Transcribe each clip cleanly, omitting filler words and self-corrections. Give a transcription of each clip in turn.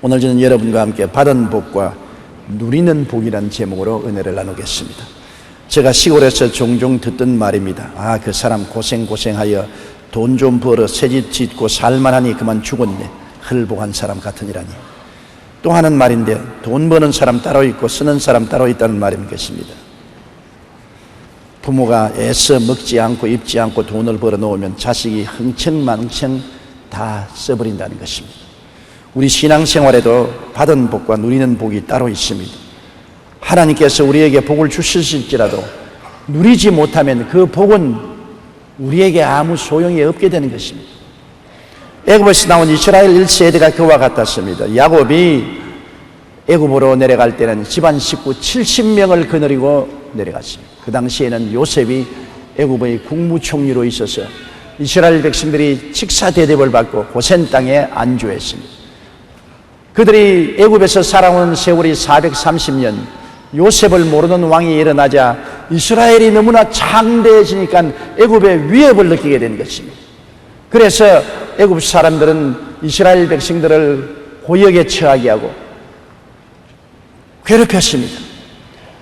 오늘 저는 여러분과 함께 받은 복과 누리는 복이라는 제목으로 은혜를 나누겠습니다. 제가 시골에서 종종 듣던 말입니다. 그 사람 고생하여 돈 좀 벌어 새집 짓고 살만하니 그만 죽었네. 헐복한 사람 같으니라니. 또 하는 말인데, 돈 버는 사람 따로 있고 쓰는 사람 따로 있다는 말인 것입니다. 부모가 애써 먹지 않고 입지 않고 돈을 벌어 놓으면 자식이 흥청망청 다 써버린다는 것입니다. 우리 신앙생활에도 받은 복과 누리는 복이 따로 있습니다. 하나님께서 우리에게 복을 주실지라도 누리지 못하면 그 복은 우리에게 아무 소용이 없게 되는 것입니다. 애굽에서 나온 이스라엘 1세대가 그와 같았습니다. 야곱이 애굽으로 내려갈 때는 집안 식구 70명을 거느리고 내려갔습니다. 그 당시에는 요셉이 애굽의 국무총리로 있어서 이스라엘 백성들이 직사 대접을 받고 고센 땅에 안주했습니다. 그들이 애굽에서 살아온 세월이 430년, 요셉을 모르는 왕이 일어나자 이스라엘이 너무나 창대해지니까 애굽의 위협을 느끼게 된 것입니다. 그래서 애굽 사람들은 이스라엘 백성들을 고역에 처하게 하고 괴롭혔습니다.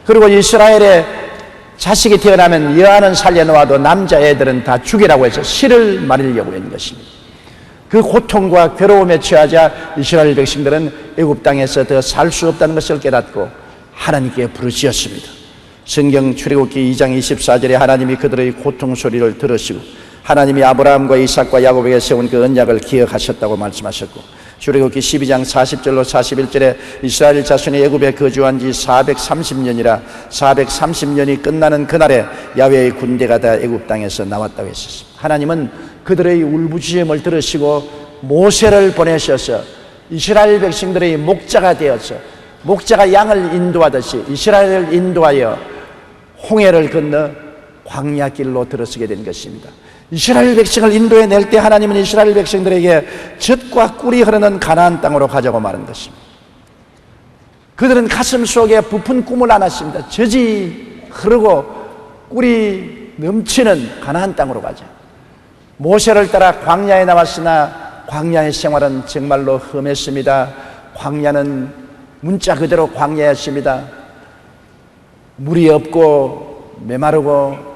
그리고 이스라엘에 자식이 태어나면 여아는 살려놓아도 남자애들은 다 죽이라고 해서 씨를 말리려고 했는 것입니다. 그 고통과 괴로움에 처하자 이스라엘 백성들은 애굽 땅에서 더 살 수 없다는 것을 깨닫고 하나님께 부르짖었습니다. 성경 출애굽기 2장 24절에 하나님이 그들의 고통 소리를 들으시고 하나님이 아브라함과 이삭과 야곱에게 세운 그 언약을 기억하셨다고 말씀하셨고, 출애굽기 12장 40절로 41절에 이스라엘 자손이 애굽에 거주한 지 430년이라 430년이 끝나는 그날에 야훼의 군대가 다 애굽 땅에서 나왔다고 했었습니다. 하나님은 그들의 울부짖음을 들으시고 모세를 보내셔서 이스라엘 백성들의 목자가 되어서, 목자가 양을 인도하듯이 이스라엘을 인도하여 홍해를 건너 광야길로 들어서게 된 것입니다. 이스라엘 백성을 인도해낼 때 하나님은 이스라엘 백성들에게 젖과 꿀이 흐르는 가나안 땅으로 가자고 말한 것입니다. 그들은 가슴 속에 부푼 꿈을 안았습니다. 젖이 흐르고 꿀이 넘치는 가나안 땅으로 가자. 모세를 따라 광야에 나왔으나 광야의 생활은 정말로 험했습니다. 광야는 문자 그대로 광야였습니다. 물이 없고 메마르고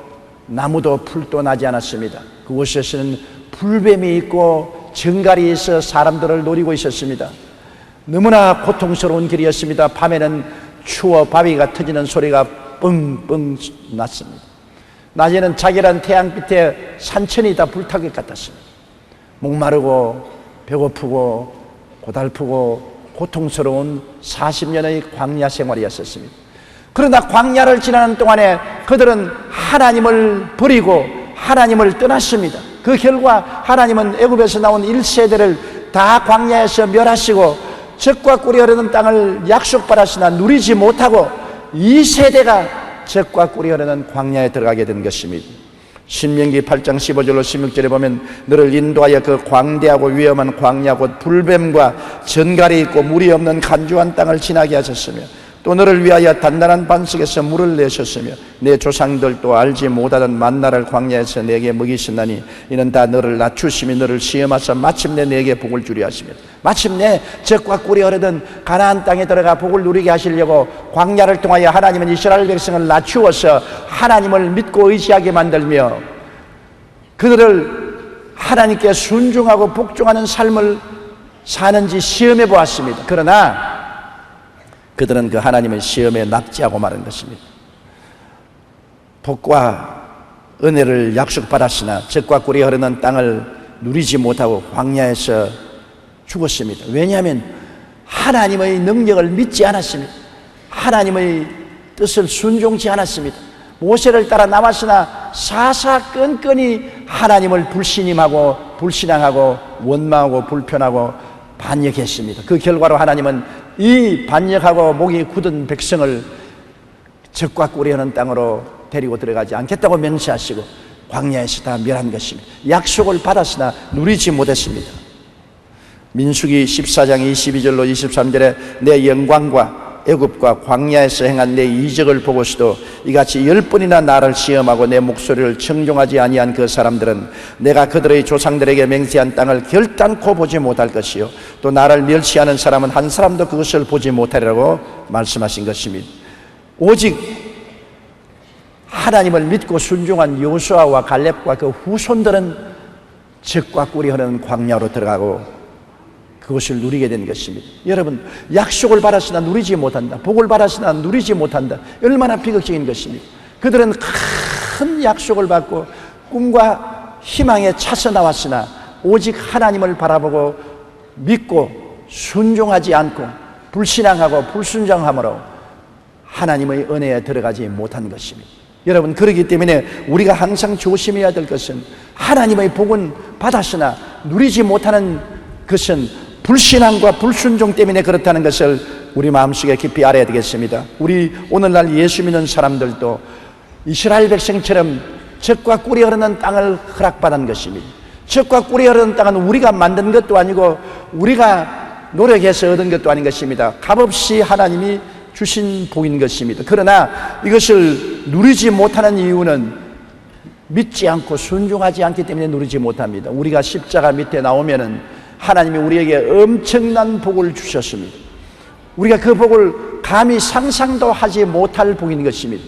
나무도 풀도 나지 않았습니다. 그곳에서는 불뱀이 있고 정갈이 있어 사람들을 노리고 있었습니다. 너무나 고통스러운 길이었습니다. 밤에는 추워 바위가 터지는 소리가 뻥뻥 났습니다. 낮에는 자기란 태양빛에 산천이 다 불탈 것 같았습니다. 목마르고 배고프고 고달프고 고통스러운 40년의 광야 생활이었습니다. 그러나 광야를 지나는 동안에 그들은 하나님을 버리고 하나님을 떠났습니다. 그 결과 하나님은 애굽에서 나온 1세대를 다 광야에서 멸하시고 젖과 꿀이 흐르는 땅을 약속받았으나 누리지 못하고 2세대가 젖과 꿀이 흐르는 광야에 들어가게 된 것입니다. 신명기 8장 15절로 16절에 보면 너를 인도하여 그 광대하고 위험한 광야 곧 불뱀과 전갈이 있고 물이 없는 간주한 땅을 지나게 하셨으며 또 너를 위하여 단단한 반석에서 물을 내셨으며 내 조상들도 알지 못하던 만나를 광야에서 내게 먹이셨나니 이는 다 너를 낮추시며 너를 시험하사 마침내 내게 복을 주려 하시며, 마침내 젖과 꿀이 흐르던 가나안 땅에 들어가 복을 누리게 하시려고 광야를 통하여 하나님은 이스라엘 백성을 낮추어서 하나님을 믿고 의지하게 만들며 그들을 하나님께 순종하고 복종하는 삶을 사는지 시험해 보았습니다. 그러나 그들은 그 하나님의 시험에 낙지하고 마는 것입니다. 복과 은혜를 약속받았으나 젖과 꿀이 흐르는 땅을 누리지 못하고 광야에서 죽었습니다. 왜냐하면 하나님의 능력을 믿지 않았습니다. 하나님의 뜻을 순종치 않았습니다. 모세를 따라 나왔으나 사사건건이 하나님을 불신임하고 불신앙하고 원망하고 불편하고 반역했습니다. 그 결과로 하나님은 이 반역하고 목이 굳은 백성을 젖과 꿀이 흐르는 땅으로 데리고 들어가지 않겠다고 맹세하시고 광야에서 다 멸한 것입니다. 약속을 받았으나 누리지 못했습니다. 민수기 14장 22절로 23절에 내 영광과 애굽과 광야에서 행한 내 이적을 보고서도 이같이 10번이나 나를 시험하고 내 목소리를 청종하지 아니한 그 사람들은 내가 그들의 조상들에게 맹세한 땅을 결단코 보지 못할 것이요 또 나를 멸시하는 사람은 한 사람도 그것을 보지 못하리라고 말씀하신 것입니다. 오직 하나님을 믿고 순종한 여호수아와 갈렙과 그 후손들은 젖과 꿀이 흐르는 광야로 들어가고 그것을 누리게 된 것입니다. 여러분, 약속을 받았으나 누리지 못한다, 복을 받았으나 누리지 못한다, 얼마나 비극적인 것입니까? 그들은 큰 약속을 받고 꿈과 희망에 차서 나왔으나 오직 하나님을 바라보고 믿고 순종하지 않고 불신앙하고 불순종함으로 하나님의 은혜에 들어가지 못한 것입니다. 여러분, 그렇기 때문에 우리가 항상 조심해야 될 것은 하나님의 복은 받았으나 누리지 못하는 것은 불신앙과 불순종 때문에 그렇다는 것을 우리 마음속에 깊이 알아야 되겠습니다. 우리 오늘날 예수 믿는 사람들도 이스라엘 백성처럼 젖과 꿀이 흐르는 땅을 허락받은 것입니다. 젖과 꿀이 흐르는 땅은 우리가 만든 것도 아니고 우리가 노력해서 얻은 것도 아닌 것입니다. 값없이 하나님이 주신 복인 것입니다. 그러나 이것을 누리지 못하는 이유는 믿지 않고 순종하지 않기 때문에 누리지 못합니다. 우리가 십자가 밑에 나오면은 하나님이 우리에게 엄청난 복을 주셨습니다. 우리가 그 복을 감히 상상도 하지 못할 복인 것입니다.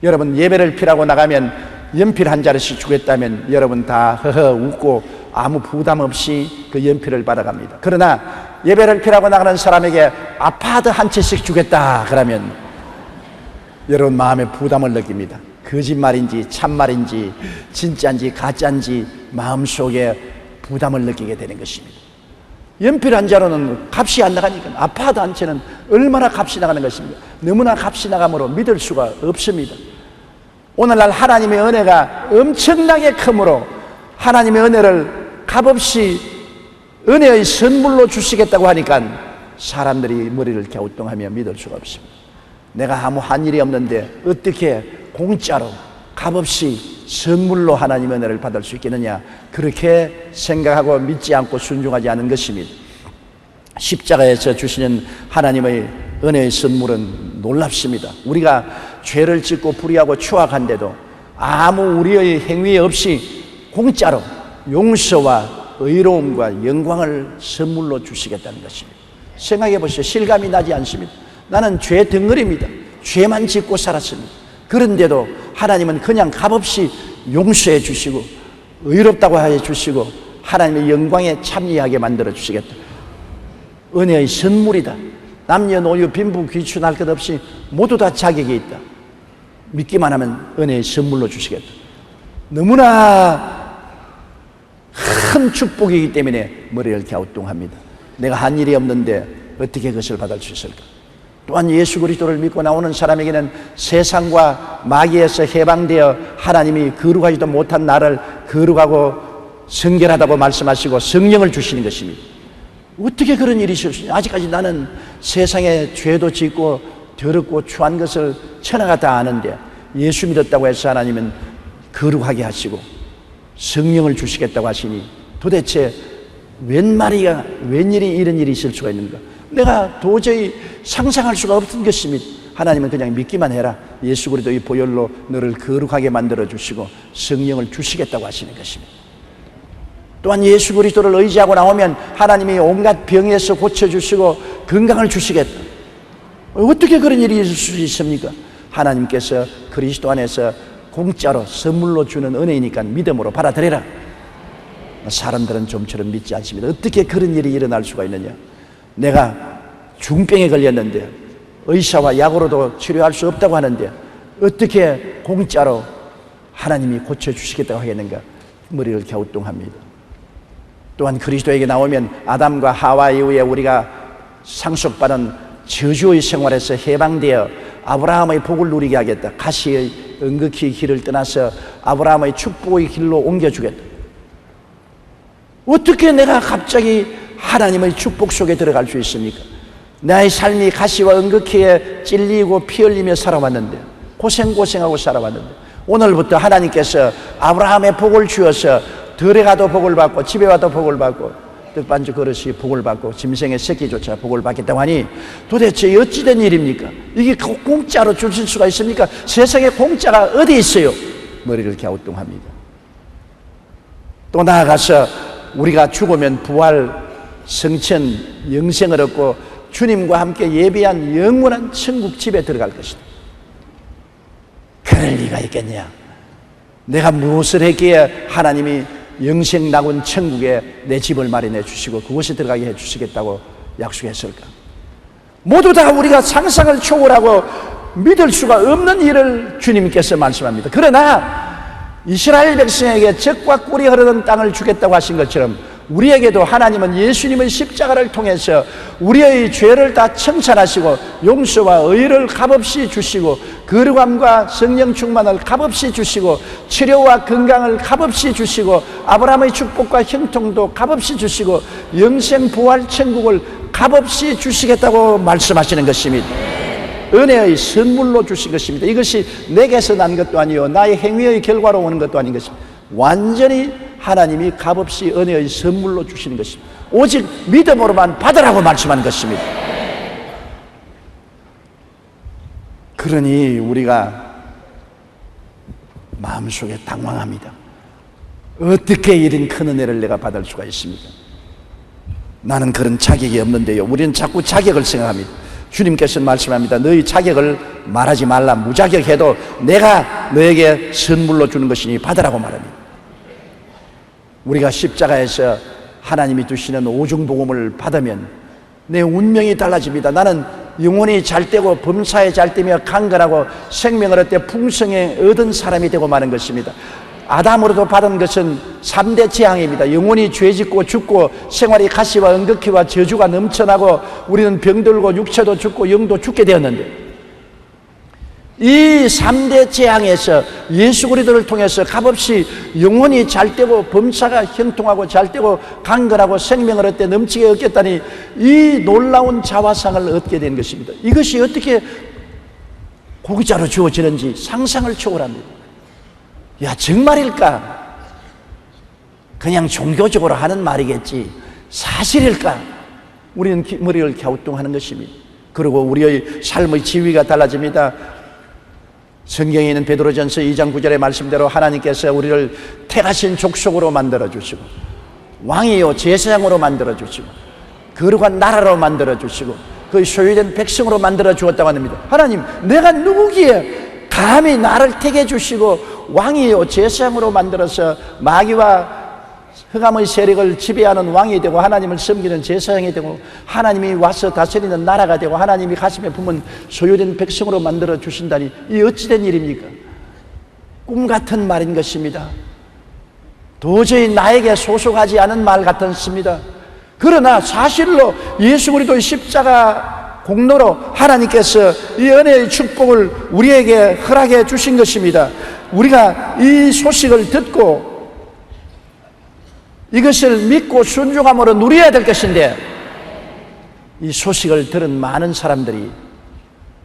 여러분, 예배를 피라고 나가면 연필 한 자루씩 주겠다면 여러분 다 허허 웃고 아무 부담 없이 그 연필을 받아갑니다. 그러나 예배를 피라고 나가는 사람에게 아파트 한 채씩 주겠다 그러면 여러분 마음에 부담을 느낍니다. 거짓말인지 참말인지 진짜인지 가짜인지 마음속에 부담을 느끼게 되는 것입니다. 연필 한 자루는 값이 안 나가니까 아파트 한 채는 얼마나 값이 나가는 것입니까? 너무나 값이 나가므로 믿을 수가 없습니다. 오늘날 하나님의 은혜가 엄청나게 크므로 하나님의 은혜를 값없이 은혜의 선물로 주시겠다고 하니까 사람들이 머리를 갸우뚱하며 믿을 수가 없습니다. 내가 아무 한 일이 없는데 어떻게 공짜로 값없이 선물로 하나님의 은혜를 받을 수 있겠느냐, 그렇게 생각하고 믿지 않고 순종하지 않은 것입니다. 십자가에서 주시는 하나님의 은혜의 선물은 놀랍습니다. 우리가 죄를 짓고 불의하고 추악한데도 아무 우리의 행위 없이 공짜로 용서와 의로움과 영광을 선물로 주시겠다는 것입니다. 생각해 보시죠. 실감이 나지 않습니다. 나는 죄 덩어리입니다. 죄만 짓고 살았습니다. 그런데도 하나님은 그냥 값없이 용서해 주시고 의롭다고 해 주시고 하나님의 영광에 참여하게 만들어 주시겠다. 은혜의 선물이다. 남녀노유 빈부 귀춘할 것 없이 모두 다 자격이 있다. 믿기만 하면 은혜의 선물로 주시겠다. 너무나 큰 축복이기 때문에 머리를 갸우뚱합니다. 내가 한 일이 없는데 어떻게 그것을 받을 수 있을까? 또한 예수 그리스도를 믿고 나오는 사람에게는 세상과 마귀에서 해방되어 하나님이 거룩하지도 못한 나를 거룩하고 성결하다고 말씀하시고 성령을 주시는 것입니다. 어떻게 그런 일이 있을 수 있냐? 아직까지 나는 세상에 죄도 짓고 더럽고 추한 것을 천하가 다 아는데 예수 믿었다고 해서 하나님은 거룩하게 하시고 성령을 주시겠다고 하시니 도대체 웬일이 이런 일이 있을 수가 있는가? 내가 도저히 상상할 수가 없던 것입니다. 하나님은 그냥 믿기만 해라. 예수 그리스도의 보혈로 너를 거룩하게 만들어 주시고 성령을 주시겠다고 하시는 것입니다. 또한 예수 그리스도를 의지하고 나오면 하나님이 온갖 병에서 고쳐주시고 건강을 주시겠다. 어떻게 그런 일이 있을 수 있습니까? 하나님께서 그리스도 안에서 공짜로 선물로 주는 은혜이니까 믿음으로 받아들여라. 사람들은 좀처럼 믿지 않습니다. 어떻게 그런 일이 일어날 수가 있느냐? 내가 중병에 걸렸는데 의사와 약으로도 치료할 수 없다고 하는데 어떻게 공짜로 하나님이 고쳐주시겠다고 하겠는가? 머리를 갸우뚱합니다. 또한 그리스도에게 나오면 아담과 하와 이후에 우리가 상속받은 저주의 생활에서 해방되어 아브라함의 복을 누리게 하겠다. 가시의 은극히 길을 떠나서 아브라함의 축복의 길로 옮겨주겠다. 어떻게 내가 갑자기 하나님의 축복 속에 들어갈 수 있습니까? 나의 삶이 가시와 은극히에 찔리고 피 흘리며 살아왔는데 고생하고 살아왔는데 오늘부터 하나님께서 아브라함의 복을 주어서 들에 가도 복을 받고 집에 와도 복을 받고 떡반죽 그릇이 복을 받고 짐승의 새끼조차 복을 받겠다고 하니 도대체 어찌된 일입니까? 이게 공짜로 주실 수가 있습니까? 세상에 공짜가 어디 있어요? 머리를 갸우뚱합니다. 또 나아가서 우리가 죽으면 부활, 성천, 영생을 얻고 주님과 함께 예비한 영원한 천국 집에 들어갈 것이다. 그럴 리가 있겠냐? 내가 무엇을 했기에 하나님이 영생 낙원 천국에 내 집을 마련해 주시고 그곳에 들어가게 해 주시겠다고 약속했을까? 모두 다 우리가 상상을 초월하고 믿을 수가 없는 일을 주님께서 말씀합니다. 그러나 이스라엘 백성에게 젖과 꿀이 흐르는 땅을 주겠다고 하신 것처럼 우리에게도 하나님은 예수님의 십자가를 통해서 우리의 죄를 다 청산하시고 용서와 의를 값없이 주시고 거룩함과 성령 충만을 값없이 주시고 치료와 건강을 값없이 주시고 아브라함의 축복과 형통도 값없이 주시고 영생 부활 천국을 값없이 주시겠다고 말씀하시는 것입니다. 은혜의 선물로 주신 것입니다. 이것이 내게서 난 것도 아니요 나의 행위의 결과로 오는 것도 아닌 것입니다. 완전히 하나님이 값없이 은혜의 선물로 주시는 것입니다. 오직 믿음으로만 받으라고 말씀한 것입니다. 그러니 우리가 마음속에 당황합니다. 어떻게 이런 큰 은혜를 내가 받을 수가 있습니까? 나는 그런 자격이 없는데요. 우리는 자꾸 자격을 생각합니다. 주님께서는 말씀합니다. 너희 자격을 말하지 말라. 무자격해도 내가 너에게 선물로 주는 것이니 받으라고 말합니다. 우리가 십자가에서 하나님이 주시는 오중복음을 받으면 내 운명이 달라집니다. 나는 영혼이 잘되고 범사에 잘되며 강건하고 생명을 얻되 풍성에 얻은 사람이 되고 마는 것입니다. 아담으로도 받은 것은 3대 재앙입니다. 영혼이 죄짓고 죽고 생활이 가시와 은극히와 저주가 넘쳐나고 우리는 병들고 육체도 죽고 영도 죽게 되었는데 이 3대 재앙에서 예수 그리스도를 통해서 값없이 영혼이 잘되고 범사가 형통하고 잘되고 강건하고 생명을 얻되 넘치게 얻겠다니 이 놀라운 자화상을 얻게 된 것입니다. 이것이 어떻게 고기자로 주어지는지 상상을 초월합니다. 야, 정말일까? 그냥 종교적으로 하는 말이겠지 사실일까? 우리는 머리를 갸우뚱하는 것입니다. 그리고 우리의 삶의 지위가 달라집니다. 성경에 있는 베드로전서 2장 9절의 말씀대로 하나님께서 우리를 택하신 족속으로 만들어주시고 왕이요 제사장으로 만들어주시고 거룩한 나라로 만들어주시고 그 소유된 백성으로 만들어주었다고 합니다. 하나님, 내가 누구기에 감히 나를 택해 주시고 왕이요 제사장으로 만들어서 마귀와 흑암의 세력을 지배하는 왕이 되고 하나님을 섬기는 제사장이 되고 하나님이 와서 다스리는 나라가 되고 하나님이 가슴에 품은 소유된 백성으로 만들어 주신다니 이 어찌된 일입니까? 꿈같은 말인 것입니다. 도저히 나에게 소속하지 않은 말 같았습니다. 그러나 사실로 예수 그리스도의 십자가 공로로 하나님께서 이 은혜의 축복을 우리에게 허락해 주신 것입니다. 우리가 이 소식을 듣고 이것을 믿고 순종함으로 누려야 될 것인데 이 소식을 들은 많은 사람들이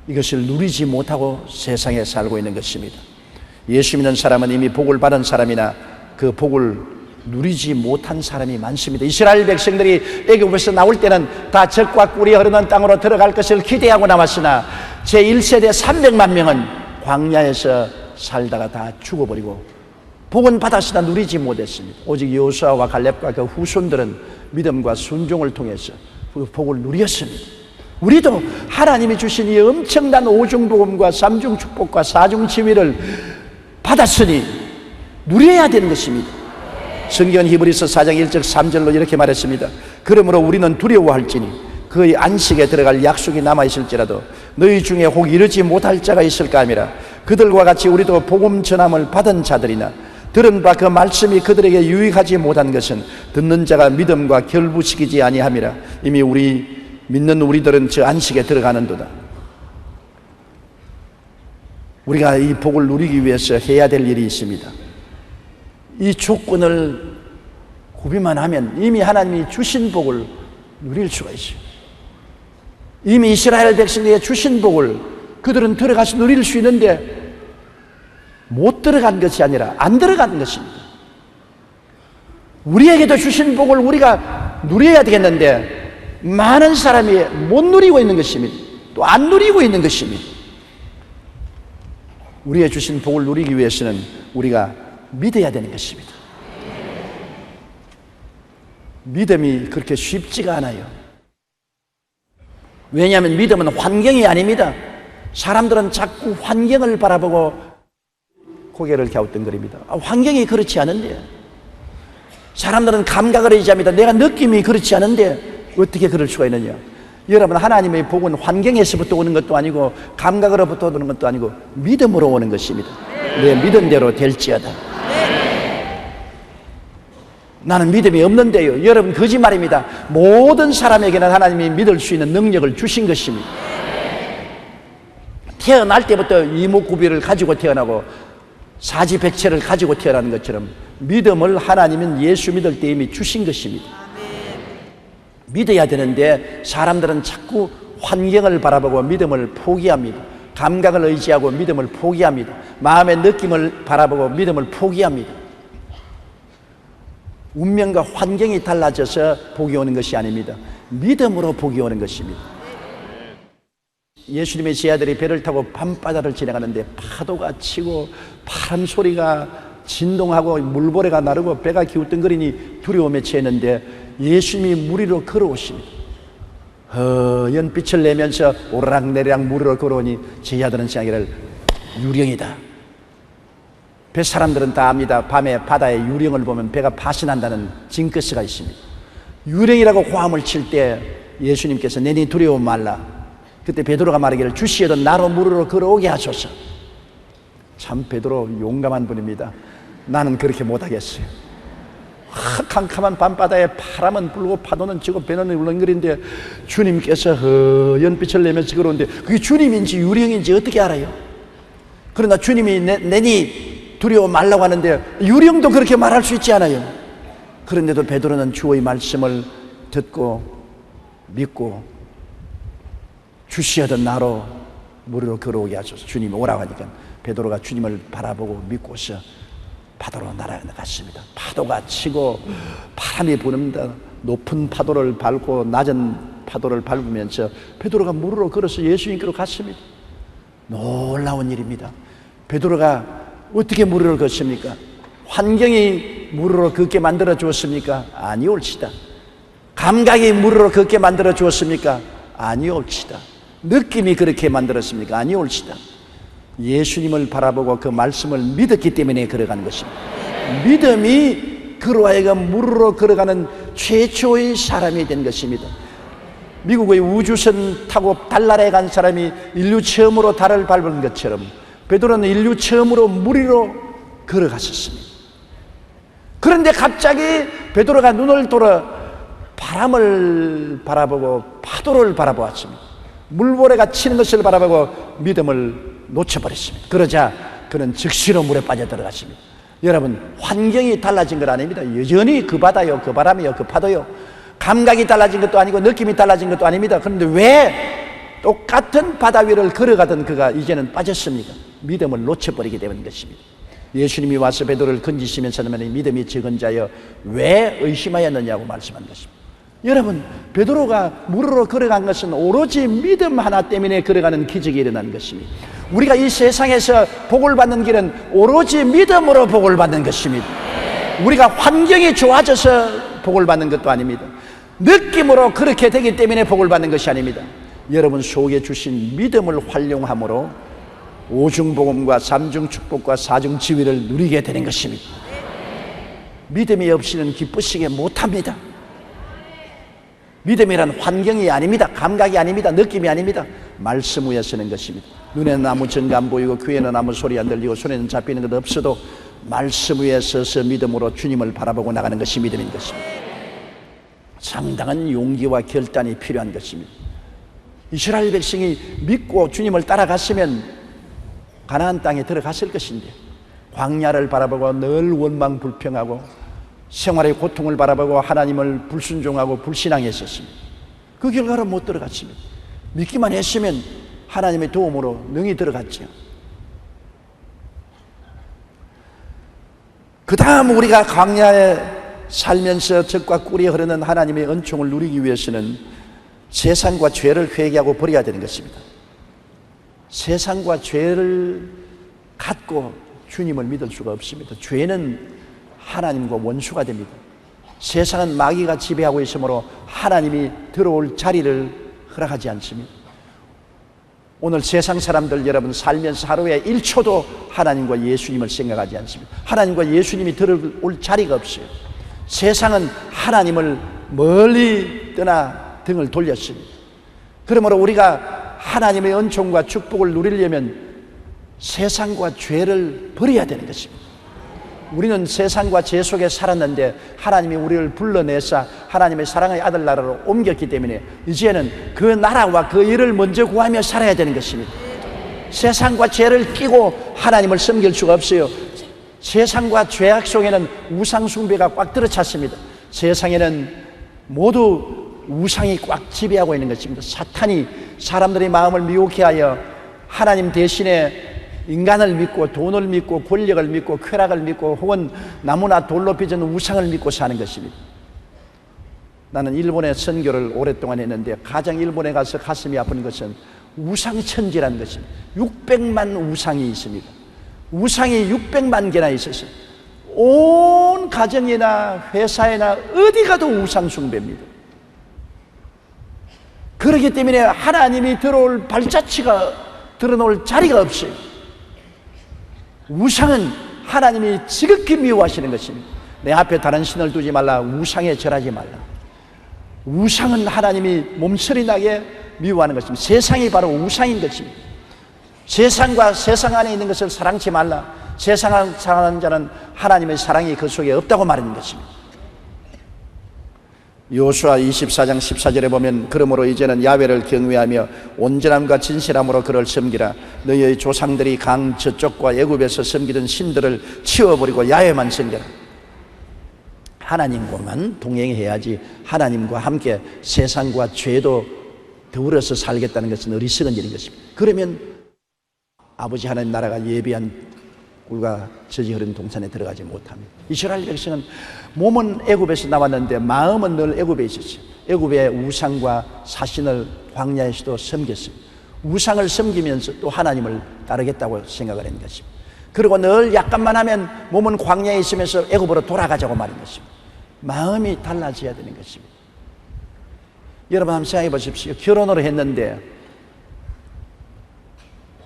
이것을 누리지 못하고 세상에 살고 있는 것입니다. 예수 믿는 사람은 이미 복을 받은 사람이나 그 복을 누리지 못한 사람이 많습니다. 이스라엘 백성들이 애굽에서 나올 때는 다 젖과 꿀이 흐르는 땅으로 들어갈 것을 기대하고 나왔으나 제1세대 300만 명은 광야에서 살다가 다 죽어버리고 복은 받았으나 누리지 못했습니다. 오직 여호수아와 갈렙과 그 후손들은 믿음과 순종을 통해서 그 복을 누렸습니다. 우리도 하나님이 주신 이 엄청난 오중복음과 삼중 축복과 사중 지위를 받았으니 누려야 되는 것입니다. 성경 히브리서 4장 1절 3절로 이렇게 말했습니다. 그러므로 우리는 두려워할지니 그의 안식에 들어갈 약속이 남아있을지라도 너희 중에 혹 이르지 못할 자가 있을까 함이라. 그들과 같이 우리도 복음 전함을 받은 자들이나 들은 바 그 말씀이 그들에게 유익하지 못한 것은 듣는 자가 믿음과 결부시키지 아니함이라. 이미 믿는 우리들은 저 안식에 들어가는도다. 우리가 이 복을 누리기 위해서 해야 될 일이 있습니다. 이 조건을 구비만 하면 이미 하나님이 주신 복을 누릴 수가 있어요. 이미 이스라엘 백성에게 주신 복을 그들은 들어가서 누릴 수 있는데 못 들어간 것이 아니라 안 들어간 것입니다. 우리에게도 주신 복을 우리가 누려야 되겠는데 많은 사람이 못 누리고 있는 것입니다. 또 안 누리고 있는 것입니다. 우리의 주신 복을 누리기 위해서는 우리가 믿어야 되는 것입니다. 믿음이 그렇게 쉽지가 않아요. 왜냐하면 믿음은 환경이 아닙니다. 사람들은 자꾸 환경을 바라보고 고개를 갸우뚱거립니다. 환경이 그렇지 않은데, 사람들은 감각을 의지합니다. 내가 느낌이 그렇지 않은데 어떻게 그럴 수가 있느냐. 여러분, 하나님의 복은 환경에서부터 오는 것도 아니고 감각으로부터 오는 것도 아니고 믿음으로 오는 것입니다. 내 믿음대로 될지어다. 나는 믿음이 없는데요. 여러분, 거짓말입니다. 모든 사람에게는 하나님이 믿을 수 있는 능력을 주신 것입니다. 태어날 때부터 이목구비를 가지고 태어나고 사지백체를 가지고 태어나는 것처럼 믿음을 하나님은 예수 믿을 때 이미 주신 것입니다. 믿어야 되는데 사람들은 자꾸 환경을 바라보고 믿음을 포기합니다. 감각을 의지하고 믿음을 포기합니다. 마음의 느낌을 바라보고 믿음을 포기합니다. 운명과 환경이 달라져서 복이 오는 것이 아닙니다. 믿음으로 복이 오는 것입니다. 예수님의 제자들이 배를 타고 밤바다를 지나가는데 파도가 치고 바람 소리가 진동하고 물보레가 나르고 배가 기우뚱거리니 두려움에 취했는데 예수님이 물 위로 걸어오십니다. 허연 빛을 내면서 오르락내리락 물 위로 걸어오니 제자들은 생각하기를 유령이다. 배 사람들은 다 압니다. 밤에 바다에 유령을 보면 배가 파신한다는 징크스가 있습니다. 유령이라고 고함을 칠 때 예수님께서 내니 두려워 말라. 그때 베드로가 말하기를 주시어도 나로 물으로 걸어오게 하소서. 참 베드로 용감한 분입니다. 나는 그렇게 못하겠어요. 캄캄한 밤바다에 바람은 불고 파도는 치고 배는 울렁거리는데 주님께서 허연 빛을 내면서 걸어오는데 그게 주님인지 유령인지 어떻게 알아요? 그러나 주님이 내니 두려워 말라고 하는데 유령도 그렇게 말할 수 있지 않아요? 그런데도 베드로는 주의 말씀을 듣고 믿고 주시하던 나로 물으로 걸어오게 하소서. 주님이 오라고 하니까 베드로가 주님을 바라보고 믿고서 파도로 날아갔습니다. 파도가 치고 바람이 부는다. 높은 파도를 밟고 낮은 파도를 밟으면서 베드로가 물으로 걸어서 예수님께로 갔습니다. 놀라운 일입니다. 베드로가 어떻게 물으로 걷습니까? 환경이 물으로 걷게 만들어 주었습니까? 아니올지다. 감각이 물으로 걷게 만들어 주었습니까? 아니올지다. 느낌이 그렇게 만들었습니까? 아니올지다. 예수님을 바라보고 그 말씀을 믿었기 때문에 걸어가는 것입니다. 믿음이 그로 하여금 물으로 걸어가는 최초의 사람이 된 것입니다. 미국의 우주선 타고 달나라에 간 사람이 인류 처음으로 달을 밟은 것처럼 베드로는 인류 처음으로 물 위로 걸어갔었습니다. 그런데 갑자기 베드로가 눈을 돌아 바람을 바라보고 파도를 바라보았습니다. 물보레가 치는 것을 바라보고 믿음을 놓쳐버렸습니다. 그러자 그는 즉시로 물에 빠져들어갔습니다. 여러분, 환경이 달라진 건 아닙니다. 여전히 그 바다요, 그 바람이요, 그 파도요. 감각이 달라진 것도 아니고 느낌이 달라진 것도 아닙니다. 그런데 왜 똑같은 바다 위를 걸어가던 그가 이제는 빠졌습니까? 믿음을 놓쳐버리게 되는 것입니다. 예수님이 와서 베드로를 건지시면서는 믿음이 적은 자여 왜 의심하였느냐고 말씀한 것입니다. 여러분, 베드로가 물으로 걸어간 것은 오로지 믿음 하나 때문에 걸어가는 기적이 일어난 것입니다. 우리가 이 세상에서 복을 받는 길은 오로지 믿음으로 복을 받는 것입니다. 우리가 환경이 좋아져서 복을 받는 것도 아닙니다. 느낌으로 그렇게 되기 때문에 복을 받는 것이 아닙니다. 여러분 속에 주신 믿음을 활용함으로 오중복음과 삼중축복과 사중지위를 누리게 되는 것입니다. 믿음이 없이는 기쁘시게 못합니다. 믿음이란 환경이 아닙니다. 감각이 아닙니다. 느낌이 아닙니다. 말씀 위에 서는 것입니다. 눈에는 아무 증거 안 보이고 귀에는 아무 소리 안 들리고 손에는 잡히는 것 없어도 말씀 위에 서서 믿음으로 주님을 바라보고 나가는 것이 믿음인 것입니다. 상당한 용기와 결단이 필요한 것입니다. 이스라엘 백성이 믿고 주님을 따라갔으면 가나안 땅에 들어갔을 것인데 광야를 바라보고 늘 원망불평하고 생활의 고통을 바라보고 하나님을 불순종하고 불신앙했었습니다. 그 결과로 못 들어갔습니다. 믿기만 했으면 하나님의 도움으로 능히 들어갔죠. 그 다음 우리가 광야에 살면서 적과 꿀이 흐르는 하나님의 은총을 누리기 위해서는 세상과 죄를 회개하고 버려야 되는 것입니다. 세상과 죄를 갖고 주님을 믿을 수가 없습니다. 죄는 하나님과 원수가 됩니다. 세상은 마귀가 지배하고 있으므로 하나님이 들어올 자리를 허락하지 않습니다. 오늘 세상 사람들 여러분 살면서 하루에 1초도 하나님과 예수님을 생각하지 않습니다. 하나님과 예수님이 들어올 자리가 없어요. 세상은 하나님을 멀리 떠나 등을 돌렸습니다. 그러므로 우리가 하나님의 은총과 축복을 누리려면 세상과 죄를 버려야 되는 것입니다. 우리는 세상과 죄 속에 살았는데 하나님이 우리를 불러내사 하나님의 사랑의 아들 나라로 옮겼기 때문에 이제는 그 나라와 그 일을 먼저 구하며 살아야 되는 것입니다. 세상과 죄를 끼고 하나님을 섬길 수가 없어요. 세상과 죄악 속에는 우상 숭배가 꽉 들어찼습니다. 세상에는 모두 우상이 꽉 지배하고 있는 것입니다. 사탄이 사람들의 마음을 미혹해 하여 하나님 대신에 인간을 믿고 돈을 믿고 권력을 믿고 쾌락을 믿고 혹은 나무나 돌로 빚은 우상을 믿고 사는 것입니다. 나는 일본에 선교를 오랫동안 했는데 가장 일본에 가서 가슴이 아픈 것은 우상천지라는 것입니다. 600만 우상이 있습니다. 우상이 600만 개나 있었어요. 온 가정이나 회사에나 어디 가도 우상 숭배입니다. 그렇기 때문에 하나님이 들어올 발자취가 드러놓을 자리가 없어요. 우상은 하나님이 지극히 미워하시는 것입니다. 내 앞에 다른 신을 두지 말라. 우상에 절하지 말라. 우상은 하나님이 몸서리 나게 미워하는 것입니다. 세상이 바로 우상인 것입니다. 세상과 세상 안에 있는 것을 사랑치 말라. 세상을 사랑하는 자는 하나님의 사랑이 그 속에 없다고 말하는 것입니다. 여호수아 24장 14절에 보면 그러므로 이제는 야훼를 경외하며 온전함과 진실함으로 그를 섬기라. 너희의 조상들이 강 저쪽과 애굽에서 섬기던 신들을 치워버리고 야훼만 섬겨라. 하나님과만 동행해야지 하나님과 함께 세상과 죄도 더불어서 살겠다는 것은 어리석은 일인 것입니다. 그러면 아버지 하나님 나라가 예비한 꿀과 젖이 흐르는 동산에 들어가지 못합니다. 이스라엘 백성은 몸은 애굽에서 나왔는데 마음은 늘 애굽에 있었어요. 애굽의 우상과 사신을 광야에서도 섬겼어요. 우상을 섬기면서 또 하나님을 따르겠다고 생각을 한 것입니다. 그리고 늘 약간만 하면 몸은 광야에 있으면서 애굽으로 돌아가자고 말한 것입니다. 마음이 달라져야 되는 것입니다. 여러분 한번 생각해 보십시오. 결혼을 했는데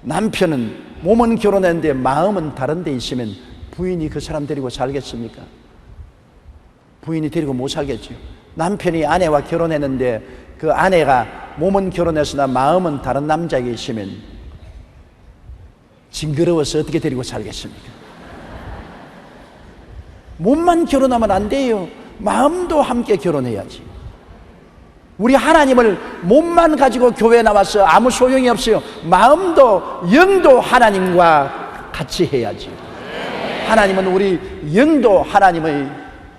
남편은 몸은 결혼했는데 마음은 다른 데 있으면 부인이 그 사람 데리고 살겠습니까? 부인이 데리고 못 살겠죠. 남편이 아내와 결혼했는데 그 아내가 몸은 결혼했으나 마음은 다른 남자에게 있으면 징그러워서 어떻게 데리고 살겠습니까? 몸만 결혼하면 안 돼요. 마음도 함께 결혼해야지. 우리 하나님을 몸만 가지고 교회에 나와서 아무 소용이 없어요. 마음도 영도 하나님과 같이 해야지. 하나님은 우리 영도 하나님의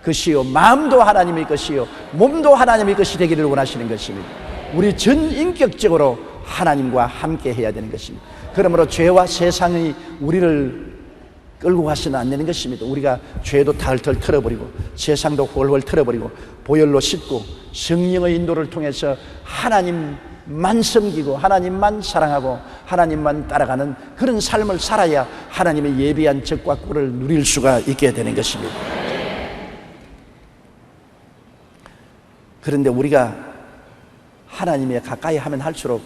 것이요 마음도 하나님의 것이요 몸도 하나님의 것이 되기를 원하시는 것입니다. 우리 전 인격적으로 하나님과 함께 해야 되는 것입니다. 그러므로 죄와 세상이 우리를 끌고 가서는 안 되는 것입니다. 우리가 죄도 탈탈 털어버리고 세상도 홀홀 털어버리고 보혈로 씻고 성령의 인도를 통해서 하나님만 섬기고 하나님만 사랑하고 하나님만 따라가는 그런 삶을 살아야 하나님의 예비한 젖과 꿀을 누릴 수가 있게 되는 것입니다. 그런데 우리가 하나님에 가까이 하면 할수록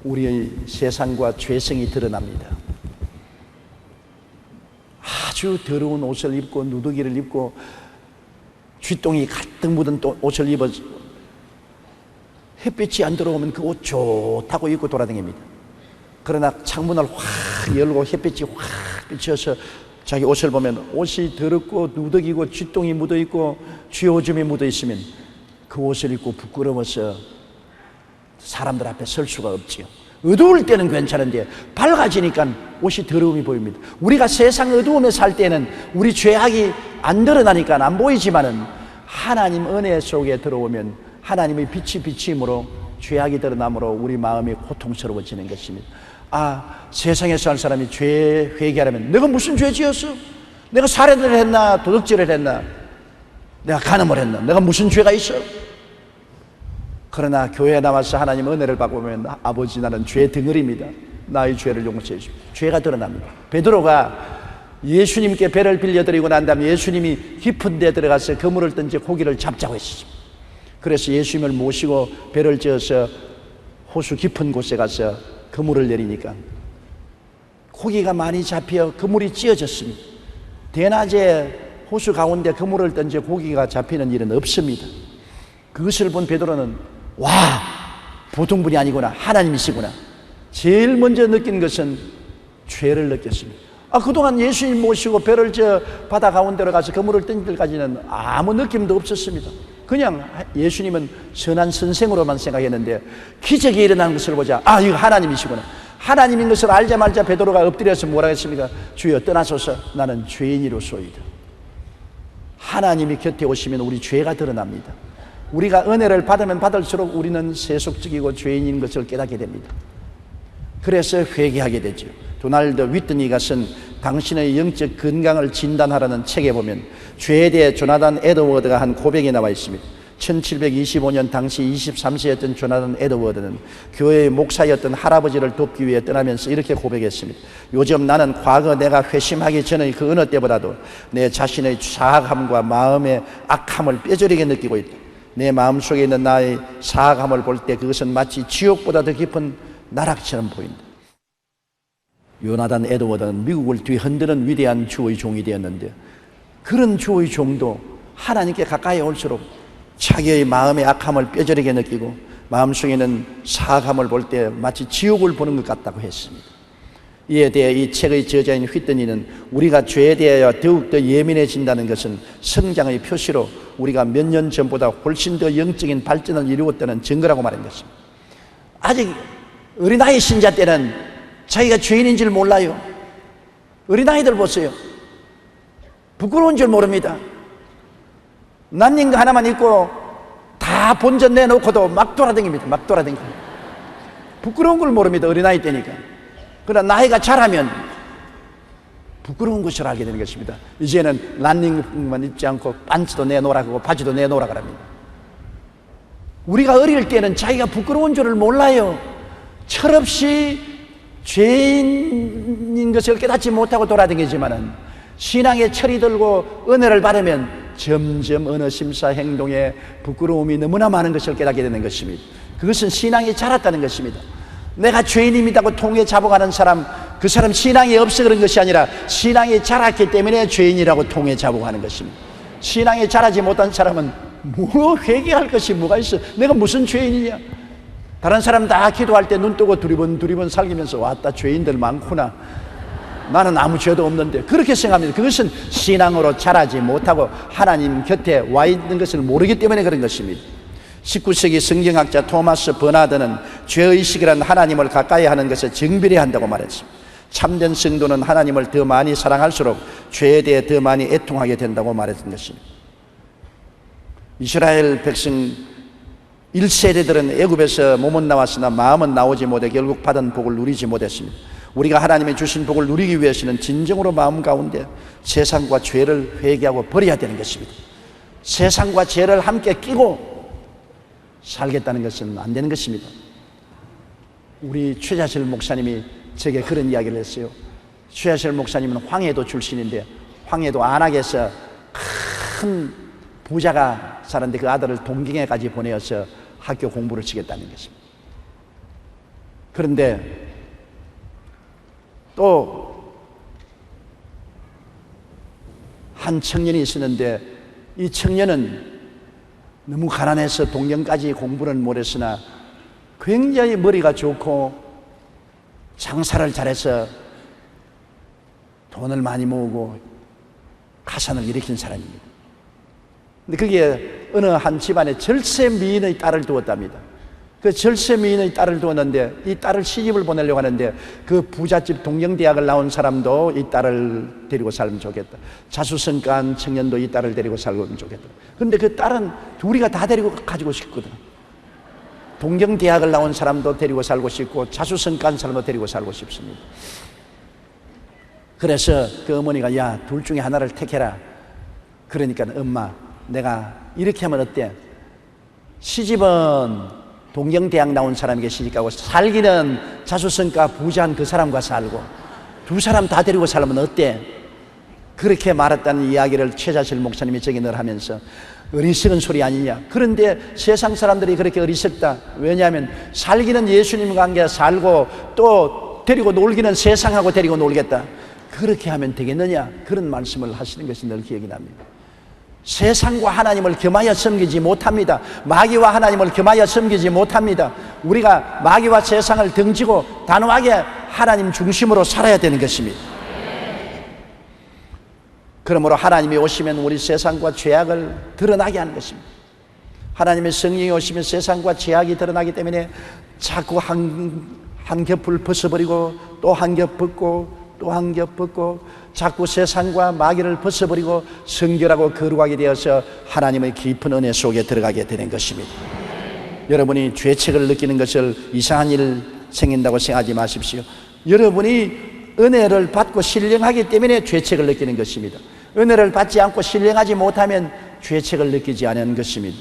우리의 세상과 죄성이 드러납니다. 아주 더러운 옷을 입고 누더기를 입고 쥐똥이 가득 묻은 옷을 입어 햇빛이 안 들어오면 그 옷 좋다고 입고 돌아다닙니다. 그러나 창문을 확 열고 햇빛이 확 비쳐서 자기 옷을 보면 옷이 더럽고 누더기고 쥐똥이 묻어있고 쥐오줌이 묻어있으면 그 옷을 입고 부끄러워서 사람들 앞에 설 수가 없지요. 어두울 때는 괜찮은데 밝아지니까 옷이 더러움이 보입니다. 우리가 세상 어두움에 살 때는 우리 죄악이 안 드러나니까 안 보이지만은 하나님 은혜 속에 들어오면 하나님의 빛이 비침으로 죄악이 드러나므로 우리 마음이 고통스러워지는 것입니다. 아, 세상에서 살 사람이 죄 회개하려면 내가 무슨 죄 지었어? 내가 살인을 했나 도둑질을 했나? 내가 간음을 했나? 내가 무슨 죄가 있어? 그러나 교회에 나와서 하나님 은혜를 받고 보면 아버지 나는 죄 덩어리입니다. 나의 죄를 용서해 주십시오. 죄가 드러납니다. 베드로가 예수님께 배를 빌려드리고 난 다음에 예수님이 깊은 데 들어가서 그물을 던지 고기를 잡자고 했습니다. 그래서 예수님을 모시고 배를 지어서 호수 깊은 곳에 가서 그물을 내리니까 고기가 많이 잡혀 그물이 찢어졌습니다. 대낮에 호수 가운데 그물을 던져 고기가 잡히는 일은 없습니다. 그것을 본 베드로는 와, 보통 분이 아니구나, 하나님이시구나. 제일 먼저 느낀 것은 죄를 느꼈습니다. 그동안 예수님 모시고 배를 저 바다 가운데로 가서 그물을 던질 때까지는 아무 느낌도 없었습니다. 그냥 예수님은 선한 선생으로만 생각했는데 기적이 일어나는 것을 보자, 이거 하나님이시구나. 하나님인 것을 알자마자 베드로가 엎드려서 뭐라 했습니까? 주여 떠나소서, 나는 죄인이로소이다. 하나님이 곁에 오시면 우리 죄가 드러납니다. 우리가 은혜를 받으면 받을수록 우리는 세속적이고 죄인인 것을 깨닫게 됩니다. 그래서 회개하게 되죠. 도널드 위트니가 쓴 당신의 영적 건강을 진단하라는 책에 보면 죄에 대해 조나단 에드워드가 한 고백이 나와 있습니다. 1725년 당시 23세였던 조나단 에드워드는 교회의 목사였던 할아버지를 돕기 위해 떠나면서 이렇게 고백했습니다. 요즘 나는 과거 내가 회심하기 전의 그 어느 때보다도 내 자신의 사악함과 마음의 악함을 뼈저리게 느끼고 있다. 내 마음속에 있는 나의 사악함을 볼 때 그것은 마치 지옥보다 더 깊은 나락처럼 보인다. 요나단 에드워드는 미국을 뒤흔드는 위대한 주의 종이 되었는데 그런 주의 종도 하나님께 가까이 올수록 자기의 마음의 악함을 뼈저리게 느끼고 마음속에 있는 사악함을 볼 때 마치 지옥을 보는 것 같다고 했습니다. 이에 대해 이 책의 저자인 휘트니는 우리가 죄에 대하여 더욱더 예민해진다는 것은 성장의 표시로 우리가 몇 년 전보다 훨씬 더 영적인 발전을 이루었다는 증거라고 말한 것입니다. 아직 어린아이 신자 때는 자기가 죄인인 줄 몰라요. 어린아이들 보세요. 부끄러운 줄 모릅니다. 난닝거 하나만 입고 다 본전 내놓고도 막 돌아다닙니다. 막 돌아다닙니다. 부끄러운 걸 모릅니다. 어린아이 때니까. 그러나 나이가 자라면 부끄러운 것을 알게 되는 것입니다. 이제는 런닝만 입지 않고 반츠도 내놓으라고 바지도 내놓으라고 합니다. 우리가 어릴 때는 자기가 부끄러운 줄을 몰라요. 철없이 죄인인 것을 깨닫지 못하고 돌아다니지만은 신앙의 철이 들고 은혜를 받으면 점점 어느 심사 행동에 부끄러움이 너무나 많은 것을 깨닫게 되는 것입니다. 그것은 신앙이 자랐다는 것입니다. 내가 죄인입니다고 통에 잡아가는 사람, 그 사람 신앙이 없어 그런 것이 아니라 신앙이 자랐기 때문에 죄인이라고 통에 잡아가는 것입니다. 신앙이 자라지 못한 사람은 뭐 회개할 것이 뭐가 있어? 내가 무슨 죄인이냐? 다른 사람 다 기도할 때 눈 뜨고 두리번 살기면서 왔다 죄인들 많구나. 나는 아무 죄도 없는데 그렇게 생각합니다. 그것은 신앙으로 자라지 못하고 하나님 곁에 와 있는 것을 모르기 때문에 그런 것입니다. 19세기 성경학자 토마스 버나드는 죄의식이란 하나님을 가까이 하는 것을 정비례 한다고 말했습니다. 참된 성도는 하나님을 더 많이 사랑할수록 죄에 대해 더 많이 애통하게 된다고 말했던 것입니다. 이스라엘 백성 1세대들은 애굽에서 몸은 나왔으나 마음은 나오지 못해 결국 받은 복을 누리지 못했습니다. 우리가 하나님의 주신 복을 누리기 위해서는 진정으로 마음 가운데 세상과 죄를 회개하고 버려야 되는 것입니다. 세상과 죄를 함께 끼고 살겠다는 것은 안 되는 것입니다. 우리 최자실 목사님이 제게 그런 이야기를 했어요. 최자실 목사님은 황해도 출신인데 황해도 안악에서 큰 부자가 사는데 그 아들을 동경에까지 보내어서 학교 공부를 시켰다는 것입니다. 그런데 또 한 청년이 있었는데 이 청년은 너무 가난해서 동경까지 공부는 못했으나 굉장히 머리가 좋고 장사를 잘해서 돈을 많이 모으고 가산을 일으킨 사람입니다. 근데 그게 어느 한 집안에 절세 미인의 딸을 두었답니다. 그 절세 미인의 딸을 두었는데 이 딸을 시집을 보내려고 하는데 그 부잣집 동경대학을 나온 사람도 이 딸을 데리고 살면 좋겠다. 자수성가한 청년도 이 딸을 데리고 살면 좋겠다. 그런데 그 딸은 둘이가 다 데리고 가지고 싶거든. 동경대학을 나온 사람도 데리고 살고 싶고 자수성가한 사람도 데리고 살고 싶습니다. 그래서 그 어머니가 야, 둘 중에 하나를 택해라. 그러니까 엄마 내가 이렇게 하면 어때? 시집은 동경대학 나온 사람에게 시집가고 살기는 자수성가 부자한 그 사람과 살고 두 사람 다 데리고 살면 어때? 그렇게 말했다는 이야기를 최자실 목사님이 저기 늘 하면서 어리석은 소리 아니냐. 그런데 세상 사람들이 그렇게 어리석다. 왜냐하면 살기는 예수님과 함께 살고 또 데리고 놀기는 세상하고 데리고 놀겠다. 그렇게 하면 되겠느냐. 그런 말씀을 하시는 것이 늘 기억이 납니다. 세상과 하나님을 겸하여 섬기지 못합니다. 마귀와 하나님을 겸하여 섬기지 못합니다. 우리가 마귀와 세상을 등지고 단호하게 하나님 중심으로 살아야 되는 것입니다. 그러므로 하나님이 오시면 우리 세상과 죄악을 드러나게 하는 것입니다. 하나님의 성령이 오시면 세상과 죄악이 드러나기 때문에 자꾸 한 겹을 벗어버리고 또 한 겹 벗고 또 한 겹 벗고 자꾸 세상과 마귀를 벗어버리고 성결하고 거룩하게 되어서 하나님의 깊은 은혜 속에 들어가게 되는 것입니다. 여러분이 죄책을 느끼는 것을 이상한 일 생긴다고 생각하지 마십시오. 여러분이 은혜를 받고 신령하기 때문에 죄책을 느끼는 것입니다. 은혜를 받지 않고 신령하지 못하면 죄책을 느끼지 않는 것입니다.